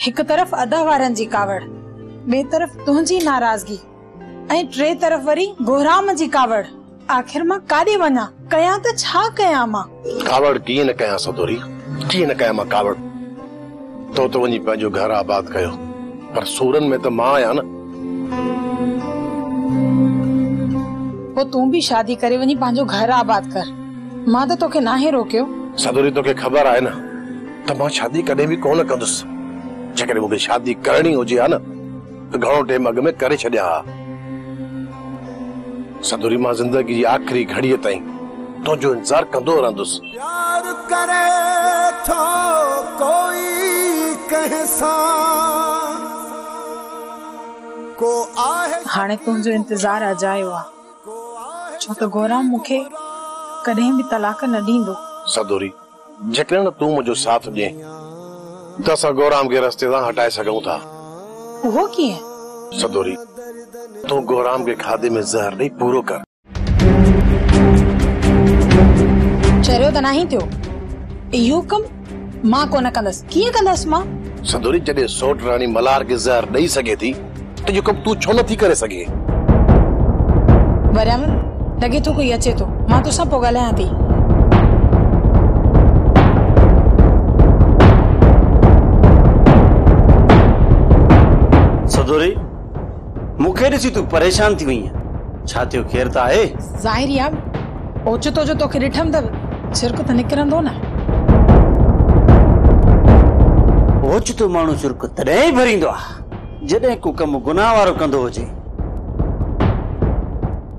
एक तरफ अदा वारन जी कावड़, बे तरफ तुंजी नाराजगी, ऐं टे तरफ वरी गोराम जी कावड़। आखिर मां काॾे वञा, कयां त छा कयां मां? कावड़ कीअं न कयां सदोरी, कीअं न कयां मां कावड़। तो वञी पंहिंजो घर आबाद कयो, पर सूरन में त मां आहियां न। वो तू भी शादी करे वनी पांजो घर आबाद कर। मां तो तोखे नाहे रोकियो। सदोरी तोखे खबर आहे न त मां शादी कॾहिं भी कोन कंदुसि। जेकॾहिं मूंखे शादी करणी हुजे हा न त घणो टाइम अॻु में करे छॾिया हा। सदोरी मां जिंदगी जी आखिरी घड़ीअ ताईं तुंहिंजो इंतजार कंदो रहंदुसि। प्यार करे थो कोई कहसा को आहे। हाणे तुंहिंजो इंतजार अजायो आ, छो त गोराम मूंखे कॾहिं भी तलाक न ॾींदो। सदोरी जेकॾहिं तूं मुंहिंजो साथ ॾे त असां गोराम खे रस्ते तां हटाए सघूं था। वो कीअं? सदोरी तूं गोराम खे खाधे में ज़हर ॾेई पूरो कर। चरियो त नाही थियो, इहो कम मां कोन कंदसि। कीअं कंदसि मां? सदोरी जॾहिं सोट रानी मलार खे ज़हर ॾेई सघे थी त इहो कम तूं छो नथी करे सघे? वरियामन लॻे थो कोई अचे थो, मां तोसां पोइ ॻाल्हायां थी। सदोरी मूंखे ॾिसी तूं परेशान थी वई आहे, छा थियो? केर त आहे? ज़ाहिरी आहे ओचितो जो तोखे ॾिठम त छिरक त निकिरंदो न। ओचितो माण्हू छिरक तॾहिं ई भरींदो आहे जॾहिं को कम गुनाह वारो कंदो हुजे।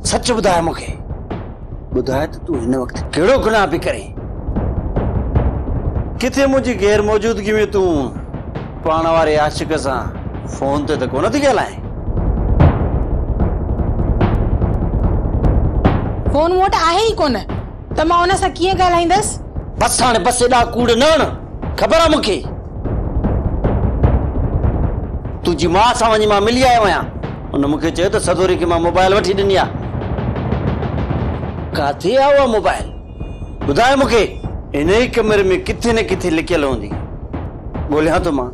सच ॿुधाए मूंखे, ॿुधाए त तूं हिन वक़्तु कहिड़ो गुनाह पई करे? किथे मुंहिंजी गैर मौजूदगी में तूं पाण वारे आशिक सां फोन ते त कोन थी ॻाल्हाए? फोन वटि आहे ई कोन त मां हुन सां कीअं ॻाल्हाईंदसि? बस हाणे बस एॾा कूड़ न हण, ख़बर आहे मूंखे। तुंहिंजी मां सां वञी मां मिली आयो आहियां, हुन मूंखे चयो त सदोरी खे मां मोबाइल वठी ॾिनी आहे। काथे आहे उहा मोबाइल? ॿुधाए मूंखे। इन ई कमरे में किथे न किथे लिकियल हूंदी, ॻोल्हियां थो मां।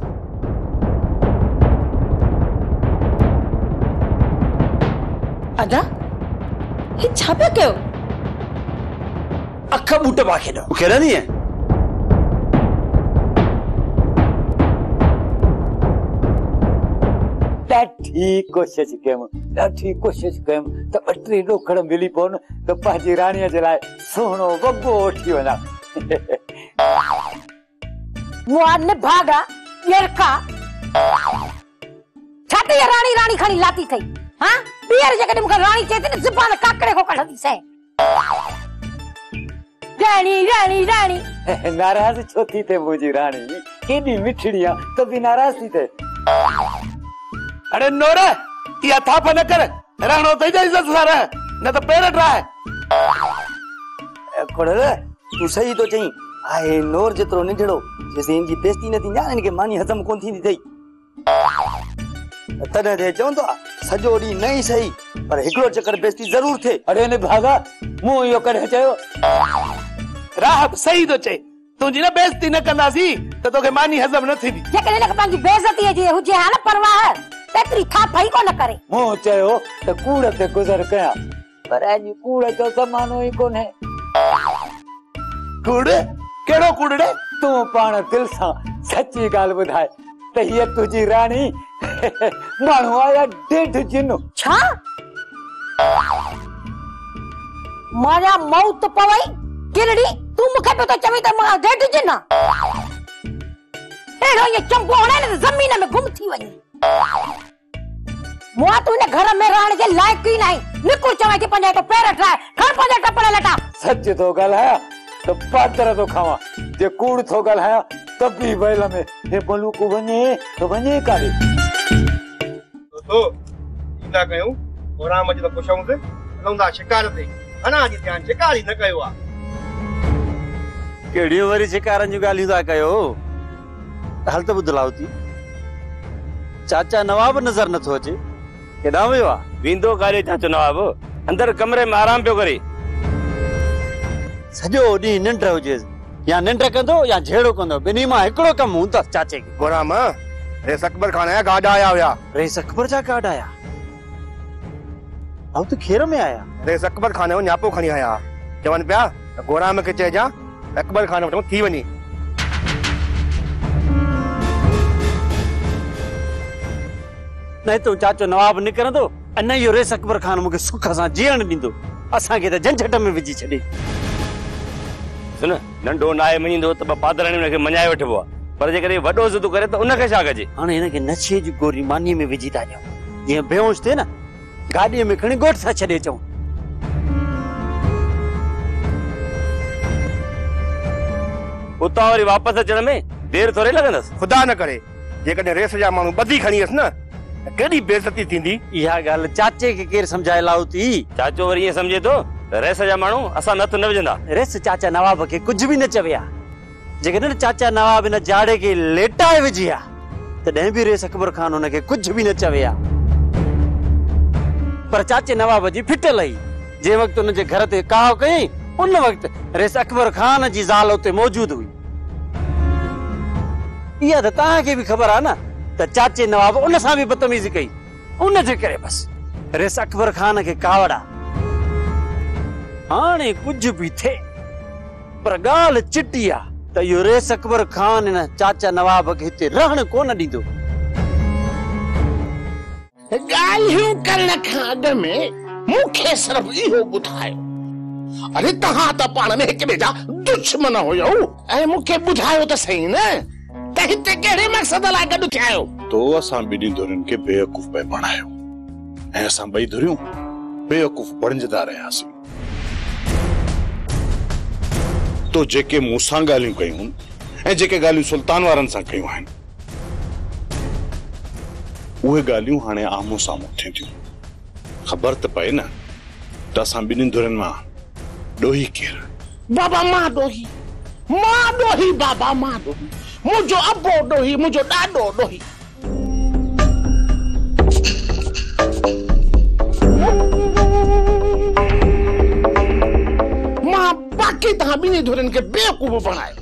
अदा ही छा पिया कयो? अख बूट पा खेॾो, खेॾंदी आहे? ॾाढी कोशिशि कयमि त ॿ टे ॾोखड़ मिली पवन त पंहिंजी राणीअ जे लाइ सुहिणो वॻो वठी वञा। भागा येरका छाती राणी राणी खणी लाती थई। हां ॿीहर जेकॾहिं मूंखे राणी चए थी न ज़ुबान काकड़े खो कढंदी सै। राणी राणी राणी नाराज़ छो थी थे? मुंहिंजी राणी केॾी मिठड़ी आहे त बि नाराज़ थी थे। अरे नोरे इहा थाप न कर, राणो तई जा इज्जत सां रह, न त पेर ड्राए। खोड़े तूं सही तो चई, आहे नोर जेतिरो निढड़ो, जेसी इनजी बेइज्जती न थींदी आहे, इनखे मानी हज़म कोन थींदी अथई। तॾहिं ते चवंदो आहे सॼो ॾींहुं न ई सही पर हिकिड़ो चकर बेइज्जती ज़रूर थिए। अरे ने भागा मूं इहो करे चयो। राह सही तो चए, तुंहिंजी न बेइज्जती न कंदासीं त तोखे मानी हज़म न थींदी। जेकॾहिं हिनखे पंहिंजी बेइज्जतीअ जी हुजे हा न परवाह, तेतरी थाप ई कोन करे। मूं चयो त कूड़ ते गुज़र कयां, पर अॼु कूड़ जो ज़मानो ई कोन्हे। कूड़? कहिड़ो कूड़ रे? तूं पाण दिल सां सची ॻाल्हि ॿुधाए त हीअ तुंहिंजी राणी माण्हू आया ॾेढ जिन। छा? माया मौत पवई किरड़ी? तूं मूंखे पियो चवी त मां ॾेढ जिन? अहिड़ो ये चंपो हणे न ज़मीन में गुम थी वञे। मुआ तू ने घर में रहण जे लायक ई नहीं। निकुर चवे के पंजा तो पैर ठाए, खण पंजा टपड़ा लटा। सच तो ॻाल्हाया त पातर तो खावा, जे कूड़ तो ॻाल्हाया तब भी बैल में हे बलू को वने तो वने कारे। दोस्तों इंदा कयूं गोराम अज तो पुछऊं से लौंदा शिकार ते अना जी ध्यान शिकार ही न कयो आ। केड़ी वरी शिकारन जी गालियूं था कयो? हल त बुधलावती चाचा नवाब नजर न थो अचे, केडा वियो आ? विंदो कारे चाचो नवाब, अंदर कमरे में आराम पियो करे। सॼो ॾींहुं निंड हुजे या निंड कंदो या झेड़ो कंदो, बिनी मां हिकड़ो कम हूंदस चाचे के। गोराम रेस अकबर खान आया गाड आया हुआ। रेस अकबर जा कार्ड आया? अब तो खेर में आया। रेस अकबर खान न्यापो खणी आया, चवन पिया गोराम के चइजा अकबर खान वटि थी वञी। नहीं तो चाचो नवाब निकरंदो, अन यो रेस अकबर खान मुके सुख सां जीअण ॾींदो, असां के त झंझट में विझी छॾे। सुन, नंढो नाए मञींदो त पादराणी उनखे मञाए वठबो आहे, पर जेकॾहिं वॾो ज़िद करे त उनखे छा कजे? हाणे हिनखे नशे जी गोरी मानीअ में विझी था ॾियूं, जीअं बेहोश थिए न, गाॾीअ में खणी ॻोठ सां छॾे अचूं। उतां वरी वापसि अचण में देरि थोरे लॻंदसि। खुदा न करे जेकॾहिं रेस जा माण्हू ॿधी खणी अस न त केॾी बेइज्जती थींदी। इहा ॻाल्हि चाचे खे केरु सम्झाए लाओ थी? चाचो वरी ईअं सम्झे थो त रेस जा माण्हू असां नथ न विझंदा। रेस चाचा नवाब खे कुझु बि न चवे आ। जेकॾहिं चाचा नवाब इन जाड़े खे लेटाए विझी आ, तॾहिं बि रेस अकबर खान हुनखे कुझु बि न चवे आ। पर चाचे नवाब जी फिटल आई, जंहिं वक़्तु हुनजे घर ते काव कयईं, उन वक़्तु रेस अकबर खान जी ज़ाल उते मौजूद हुई। इहा त तव्हांखे बि ख़बर आहे न त चाचे नवाब उन सां बि बदतमीज़ी कई, उन जे करे बस रेस अकबर खान खे कावड़ आहे। हाणे कुझु बि थिए, पर ॻाल्हि चिटी आहे त इहो रेस अकबर खान हिन चाचा नवाब खे हिते रहण कोन ॾींदो। ॻाल्हियूं करण खां अॻु में मूंखे सिर्फ़ इहो ॿुधायो, अरे तव्हां त पाण में हिक ॿिए जा दुश्मन हुयो, ऐं मूंखे ॿुधायो त सही न त हिते कहिड़े मक़सद लाइ गॾु थिया आहियो? तो असां ॿिन्ही धुरियुनि खे बेवकूफ़ पिए बणायो, ऐं असां ॿई धुरियूं बेवकूफ़ बणजंदा रहियासीं। तो जेके मूंसां ॻाल्हियूं कयूं ऐं जेके ॻाल्हियूं सुल्तान वारनि सां कयूं आहिनि, उहे ॻाल्हियूं हाणे आम्हूं साम्हूं थियूं थियूं। ख़बर त पए न त असां ॿिन्ही धुरियुनि मां ॾोही केरु? बाबा मां ॾोही, बाबा मां ॾोही, मुंहिंजो अबो ॾोही, मुंहिंजो ॾाॾो ॾोही। मां बाक़ी तव्हां ॿिन्ही धुरियुनि खे बेवकूफ़ बणायो।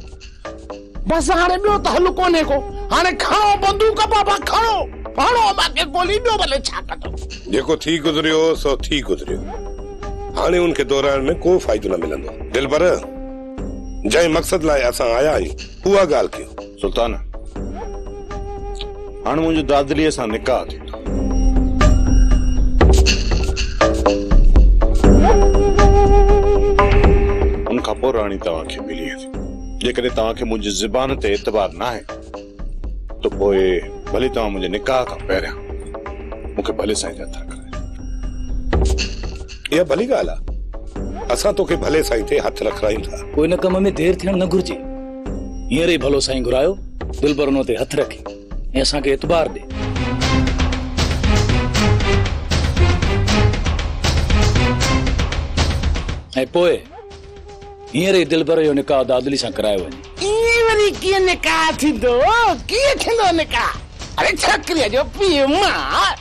बसि हाणे ॿियो त हल कोन्हे को, हाणे खणो बंदूक बाबा, खणो हणो मूंखे गोली, ॿियो भले छा कंदो। जेको थी गुज़रियो सो थी गुज़रियो, हाणे उनखे दोहराइण में को फ़ाइदो न मिलंदो। दिलबर, जंहिं मक़सद लाइ असां आया आहियूं उहा ॻाल्हि कयो। सुल्तान, हाणे मुंहिंजो दादलीअ सां निकाह थींदो। उन खां पोइ राणी तव्हांखे मिली वेंदी। जेकॾहिं तव्हांखे मुंहिंजी ज़बान ते एतबार न आहे त पोइ भले तव्हां मुंहिंजे निकाह खां पहिरियां मूंखे भले साईं जा हथ रखायो। इहा भली ॻाल्हि आहे, असां तोखे भले साईं ते हथ रखायूं था। कोई न कम में देर थियण न घुर्जे, हींअर ई भलो साईं घुरायो, दिलबर उन ते हथ रखे ऐं असांखे एतबार ॾे। ऐं पोइ हींअर ई दिलबर जो निकाह दादली सां करायो वञे। इएं वरी कीअं निकाह थींदो? कीअं थींदो निकाह? अरे छोकिरीअ जो पीउ मां,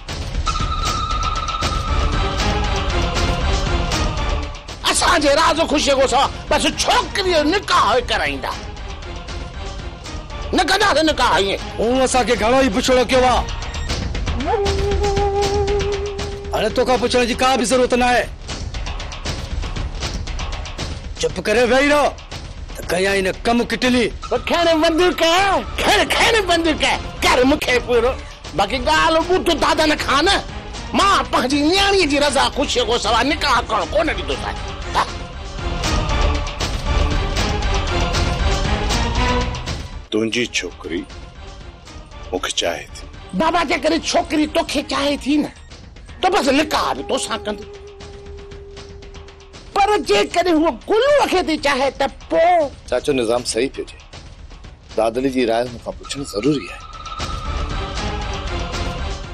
असांजे राज़ ख़ुशीअ सां बसि छोकिरीअ जो निकाह कराईंदा, न कंदासीं निकाह। ईअं हू असांखे घणो ई पुछड़ो कयो आहे, हाणे तोखां पुछण जी का बि ज़रूरत न आहे। चुप करे वेही रहो त कया इन कम किटली। खण बंदूक, खण बंदूक, कर मूंखे पूरो। बाक़ी ॻाल्हि ॿुध दादा न खान, मां पंहिंजी न्याणीअ जी रज़ा ख़ुशीअ खां सवाइ निकाह करणु कोन ॾींदोसांइ। तुंहिंजी छोकिरी मूंखे चाहे थी। बाबा जेकॾहिं छोकिरी तोखे चाहे थी न त बसि निकाह बि तोसां कंदी, पर जेकॾहिं हूअ गुलूअ खे थी चाहे त पोइ। चाचो निज़ाम सही पियो चए, दादली जी राय मूंखां पुछणु ज़रूरी आहे।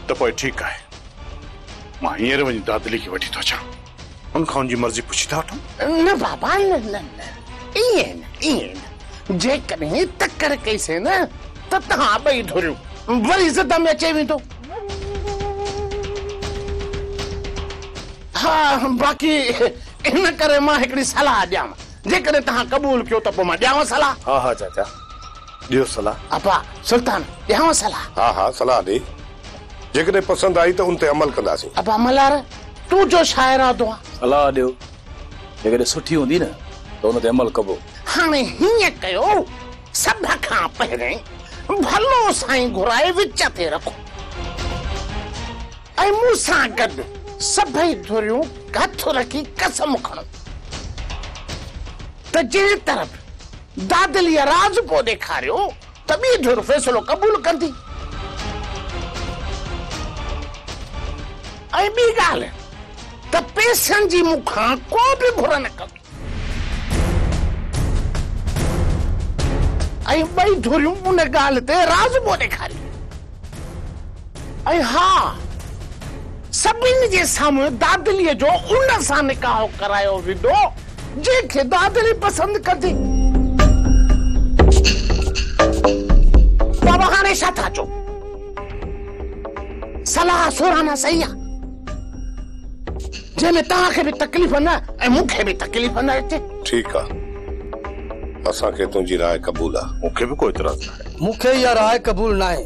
त पोइ ठीकु आहे, मां हींअर वञी दादली खे वठी थो अचां, उनखां उनजी मर्ज़ी पुछी था वठूं। न बाबा न न न, ईअं न, ईअं न। जेकॾहिं तकड़ कईसीं न त तव्हां ॿई धुरियूं वरी ज़िद में अचे वेंदो। हा, बाक़ी इन करे मां हिकिड़ी सलाह ॾियां, जेकॾहिं तव्हां क़बूल कयो त पोइ मां ॾियांव सलाह। हाँ हाँ चाचा दियो सलाह। अपा सुल्तान ॾियांव सलाह। हाँ हाँ सलाह ॾे, जेकॾहिं पसंदि आई त उन ते अमल कंदासीं। अपा मल्हार तूं जो छा इरादो आहे? सलाह ॾियो, जेकॾहिं सुठी हूंदी न त उन ते अमल कबो। हाणे हीअं कयो, सभ खां पहिरें भलो साईं घुराए विच ते रखो ऐं मूंसां गॾु सभई धुरियूं हथ रखी कसम खणो त जंहिं तरफ़ दादलीअ राज़ पोइ ॾेखारियो त ॿी धुर फ़ैसिलो क़बूल कंदी। ऐं ॿी ॻाल्हि त पैसनि जी मूंखां को बि घुर न कंदी ऐं ॿई धुरियूं उन ॻाल्हि ते राज़ पोइ ॾेखारी। ऐं हा, सभिनी जे साम्हूं दादलीअ जो उन सां निकाह करायो वेंदो जंहिंखे दादली पसंदि कंदी। बाबा हाणे छा था चओ? सलाह सोराना सही आहे, जंहिंमें तव्हांखे बि तकलीफ़ न ऐं मूंखे बि तकलीफ़ न अचे। ठीकु आहे, असांखे तुंहिंजी राय क़बूल आहे। मूंखे बि कोई इतराज़ न आहे। मूंखे इहा राय क़बूल न आहे।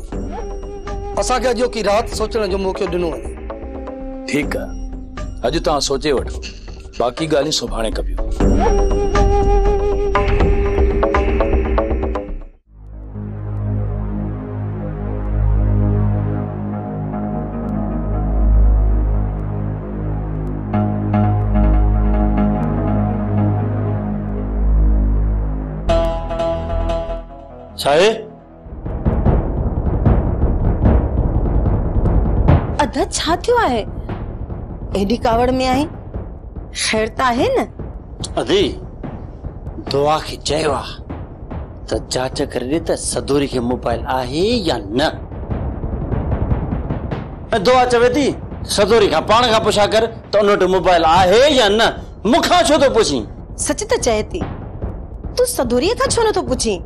असांखे अॼो की राति सोचण जो मौक़ो ॾिनो वञे। ठीकु आहे, अॼु तव्हां सोचे वठो, बाक़ी ॻाल्हियूं सुभाणे कबियूं। छा आहे? अदा छा थियो आहे? एडी कावड़ में आहे? खैर त आहे न? अदी दुआ खे चयो आहे त जांच करे ॾे त सदोरी खे मोबाइल आहे या न। ऐं दुआ चवे थी सदोरी खां पाण खां पुछा कर त उन वटि मोबाइल आहे या न। मूंखां छो थो पुछी? सच त चए थी, तूं सदोरीअ खां छो नथो पुछी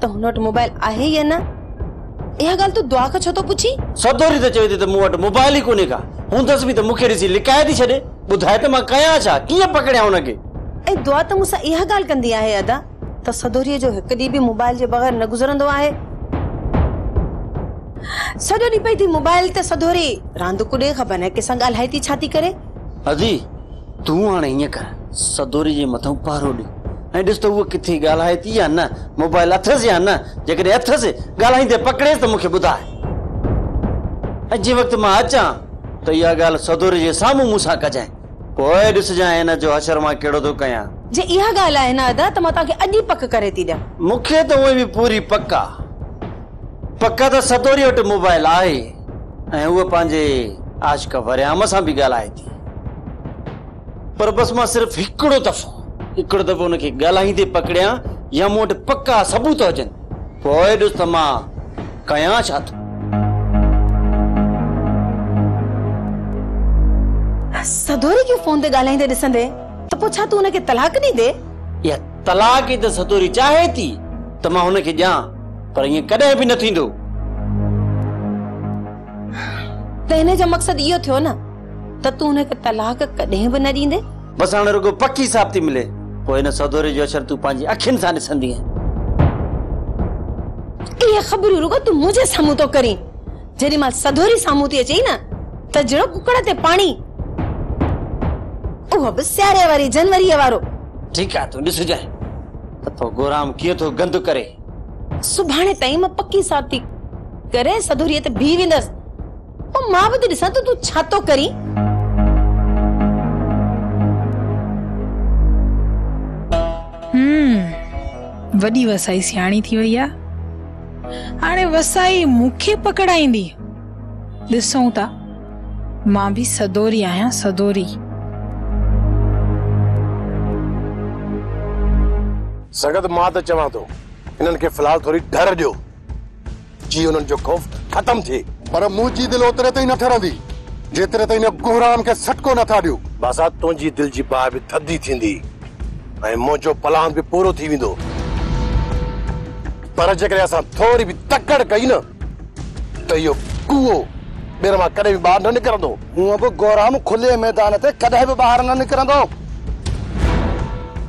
त हुन वटि मोबाइल आहे या न? इहा ॻाल्हि तूं दुआ खां छो थो पुछी? सदोरी त चवे थी त मूं वटि मोबाइल ई कोन्हे का, हूंदसि बि त मूंखे ॾिसी लिकाए थी छॾे। ॿुधाए त मां कयां छा, कीअं पकड़ियां हुनखे? ऐं दुआ त मूंसां इहा ॻाल्हि कंदी आहे अदा त सदोरीअ जो हिकु ॾींहुं बि मोबाइल जे बग़ैर न गुज़रंदो आहे। सॼो ॾींहुं पई थी मोबाइल ते सदोरी रांदि कुॾे, ख़बर न कंहिंसां ॻाल्हाए थी छा थी करे। अदी तूं हाणे हीअं कर, सदोरी जे मथां पारो ॾे ऐं ॾिस त उहो किथे ॻाल्हाए थी या न, मोबाइल अथसि या न। जेकॾहिं अथसि ॻाल्हाईंदे पकड़ेसि त मूंखे ॿुधाए। ऐं जंहिं वक़्तु मां अचां त इहा ॻाल्हि सदोरी जे साम्हूं मूंसां कजांइ, पोइ ॾिसजांइ हिन जो असर मां कहिड़ो थो कयां। जे इहा ॻाल्हि आहे न अदा त मां तव्हांखे अॼु पक करे थी ॾियां। मूंखे त उहे बि पूरी पका त सदोरी वटि मोबाइल आहे ऐं उहा पंहिंजे आशिक वरियाम सां बि ॻाल्हाए थी। पर बसि मां सिर्फ़ु हिकिड़ो दफ़ो हुनखे ॻाल्हाईंदे पकड़ियां या मूं वटि पका सबूत हुजनि, पोइ ॾिस त मां कयां छा थो। सदोरी खे फोन ते ॻाल्हाईंदे ॾिसंदे त पोइ छा तूं हुनखे तलाक ॾींदे? इहा तलाक ई त सदोरी चाहे थी त मां हुनखे ॾियां, पर ईअं कॾहिं बि न थींदो। त हिन जो मक़सदु इहो थियो न त तूं हुनखे तलाक कॾहिं बि न ॾींदे? बसि हाणे रुगो पकी साबित थी मिले, पोइ हिन सदोरी जो असर तूं पंहिंजी अखियुनि सां ॾिसंदी आहे। इहे ख़बरूं रुगो तूं मुंहिंजे साम्हूं थो करीं। जेॾी महिल सदोरी साम्हूं थी अचई न त जहिड़ो कुकड़ ते पाणी, उहो बि सियारे वारी जनवरीअ वारो। ठीकु आहे, तूं ॾिसजांइ त पोइ गोराम कीअं थो गंद करे। सुभाणे ताईं मां पकी साबित थी करे सदोरीअ ते बीह वेंदसि, पोइ मां बि त ॾिसां त तूं छा थो करीं। वॾी वसाई सियाणी थी वई आहे, हाणे वसाई मूंखे पकड़ाईंदी। ॾिसूं था, मां बि सदोरी आहियां, सदोरी। सगत मां त चवां थो इन्हनि खे फ़िलहाल थोरी डर ॾियो, जी उन्हनि जो खौफ़ ख़तम थिए। पर मुंहिंजी दिलि ओतिरे ताईं न ठरंदी जेतिरे ताईं न गुहराम खे सटको नथा ॾियो। बासा तुंहिंजी दिलि जी बाहि बि थधी थींदी ऐं मुंहिंजो प्लान बि पूरो थी वेंदो। पर जेकॾहिं असां थोरी बि तकड़ कई न त इहो कूओ ॿीहर मां कॾहिं बि ॿाहिरि न निकिरंदो। हूअं बि गुहराम खुले मैदान ते कॾहिं बि ॿाहिरि न निकिरंदो।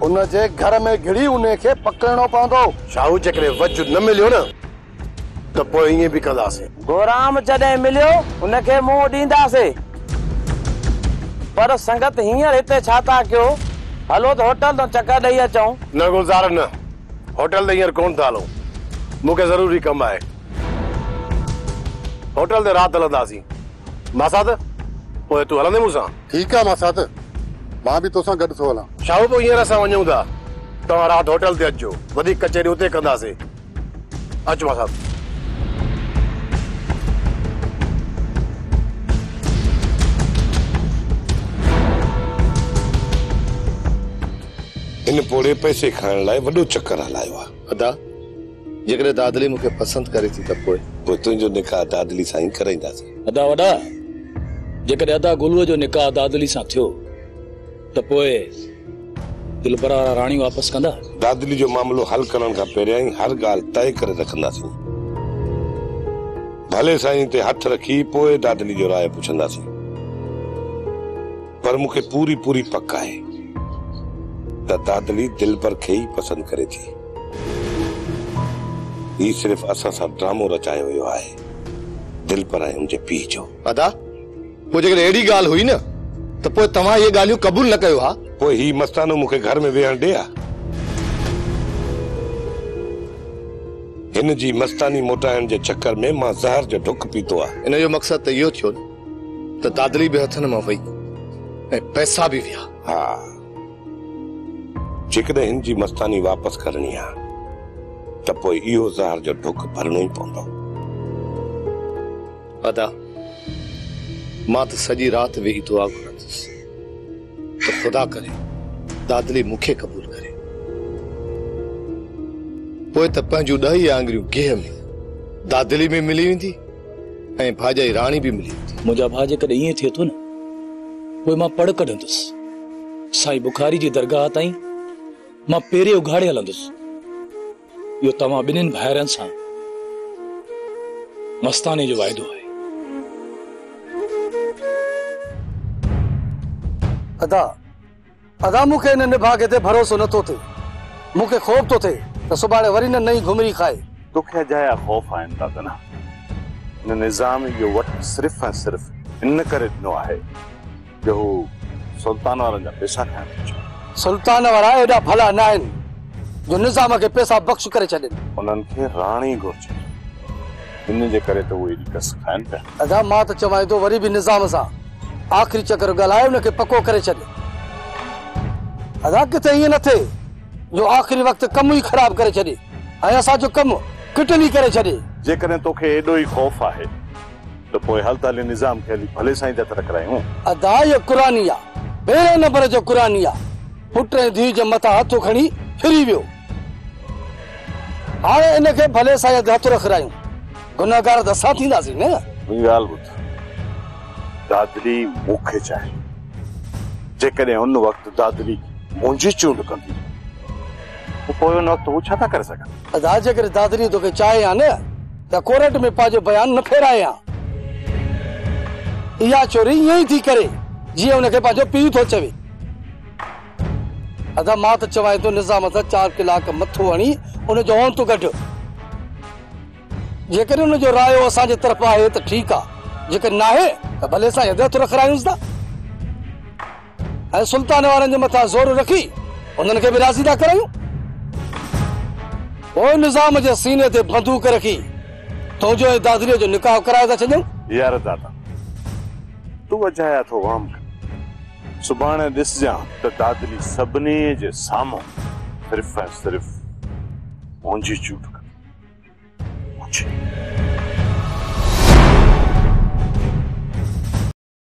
उन जे घर में घिड़ी उन खे पकड़णो पवंदो। शाहू जेकॾहिं वज न मिलियो न त पोइ ईअं बि कंदासीं। गोराम जॾहिं मिलियो उनखे मुंहुं ॾींदासीं। पर संगत हींअर हिते छा था कयो? हलो त होटल तो चकर ॾेई अचूं। न गुलज़ार न, होटल ते हींअर कोन था हलूं। मूंखे ज़रूरी कमु आहे। होटल ते राति हलंदासीं। मासात पोइ तूं हलंदे मूंसां? ठीकु आहे मासात, मां बि तोसां गॾु थो हलां। शाहू पोइ हींअर असां वञूं था। तव्हां राति होटल ते अचिजो, वधीक कचहरी उते कंदासीं। अचु मासात। इन पोड़े पैसे खाइण लाइ वॾो चक्कर हलायो आहे। अदा जेकॾहिं दादली मूंखे पसंदि करे थी त पोइ तुंहिंजो निकाह दादली सां ई कराईंदासीं। अदा वॾा, जेकॾहिं अदा गुलूअ जो निकाह दादली सां थियो त पोइ दिलबरा राणी वापसि कंदा? दादली जो मामलो हल करण खां पहिरियां ई हर ॻाल्हि तय करे रखंदासीं। भले साईं ते हथ रखी पोइ दादली जो राय पुछंदासीं। पर मूंखे पूरी पूरी पक आहे त दादली दिलबर खे ई पसंदि करे थी। ही सिर्फ़ असां सां ड्रामो रचायो वियो आहे, दिलबर ऐं मुंहिंजे पीउ जो। अदा पोइ जेकॾहिं अहिड़ी ॻाल्हि हुई न त पोइ तव्हां इहे ॻाल्हियूं क़बूल न कयो हा? पोइ ही मस्तानो मूंखे घर में वेहण ॾे हा? हिन जी मस्तानी मोटाइण जे चक्कर में मां ज़हर जो ढुक पीतो आहे। इन जो मक़सदु त इहो थियो त दादली बि हथनि मां वई ऐं पैसा बि विया। हा, जेकॾहिं हिन जी मस्तानी वापसि करणी आहे त पोइ इहो ज़हर जो ढुक भरणो ई पवंदो। अदा मां त सॼी राति वेही दुआ घुरंदुसि त ख़ुदा करे दादली मूंखे क़बूल करे। पोइ त पंहिंजूं 10 आङुरियूं गेह में दादली में मिली वेंदी ऐं भाॼाई राणी बि मिली वेंदी। मुंहिंजा भाउ जेकॾहिं ईअं थिए थो न पोइ मां पढ़ कढंदुसि। साईं बुखारी जी दरगाह ताईं मां पेरे उघाड़े हलंदुसि। इहो तव्हां ॿिन्हिनि भाइरनि सां मस्ताने जो वाइदो आहे। अदा मूंखे इन निभागे ते भरोसो नथो थिए। मूंखे ख़ौफ़ थो थिए त सुभाणे वरी न नई घुमरी खाए। तोखे अजाया ख़ौफ़ आहिनि दादना। इन निज़ाम इहो वटि सिर्फ़ ऐं सिर्फ़ इन करे ॾिनो आहे जो हू सुल्तान वारनि जा पैसा खाइण थो चाहे। सुल्तान वारा एॾा भला न आहिनि जो निज़ाम खे पैसा बख़्श करे छॾनि। उन्हनि खे राणी घुर्जे, इन जे करे त उहे एॾी कस खाइनि पिया। अदा मां त चवां थो वरी बि निज़ाम सां आख़िरी चकर ॻाल्हाए उनखे पको करे छॾे। अदा किथे ईअं न थिए जो आख़िरी वक़्तु कमु ई ख़राब करे छॾे ऐं असांजो कमु किटली करे छॾे। जेकॾहिं तोखे एॾो ई ख़ौफ़ आहे त पोइ हल ताले निज़ाम खे हली भले साईं दर करायूं। अदा इहो क़ुरानी आहे, पहिरें नंबर जो क़ुरानी आहे। पुट ऐं धीउ जे मथां हथु खणी फिरी वियो। हाणे इनखे भले साईं ते हथु रखायूं, गुनाहगार त असां थींदासीं न। मुंहिंजी ॻाल्हि ॿुध, दादली मूंखे चाहे। जेकॾहिं उन वक़्तु दादली मुंहिंजी चूंड कंदी पोइ उन वक़्तु हू छा था करे सघनि? अदा जेकॾहिं दादली तोखे चाहे हा न त कोर्ट में पंहिंजो बयानु न फेराए हा। इहा चोरी ईअं ई थी करे जीअं उनखे पंहिंजो पीउ थो चवे। अदा मां त चवां थो निज़ाम सां 4 कलाक मथो हणी उनजो होंतु कढ। जेकॾहिं उनजो रायो असांजे तरफ़ आहे त ठीकु आहे, जेकॾहिं न आहे त भले साईं हथु रखायूंसि था ऐं सुल्तान वारनि जे मथां ज़ोर रखी उन्हनि खे बि राज़ी था करायूं। पोइ निज़ाम जे सीने ते बंदूक रखी तुंहिंजो ऐं दादरीअ जो निकाह कराए था छॾियूं। यार दादा तूं अजाया थो वाम कर। सुभाणे ॾिसजां त दादली सभिनी जे साम्हूं सिर्फ़ ऐं सिर्फ़ मुंहिंजी चूट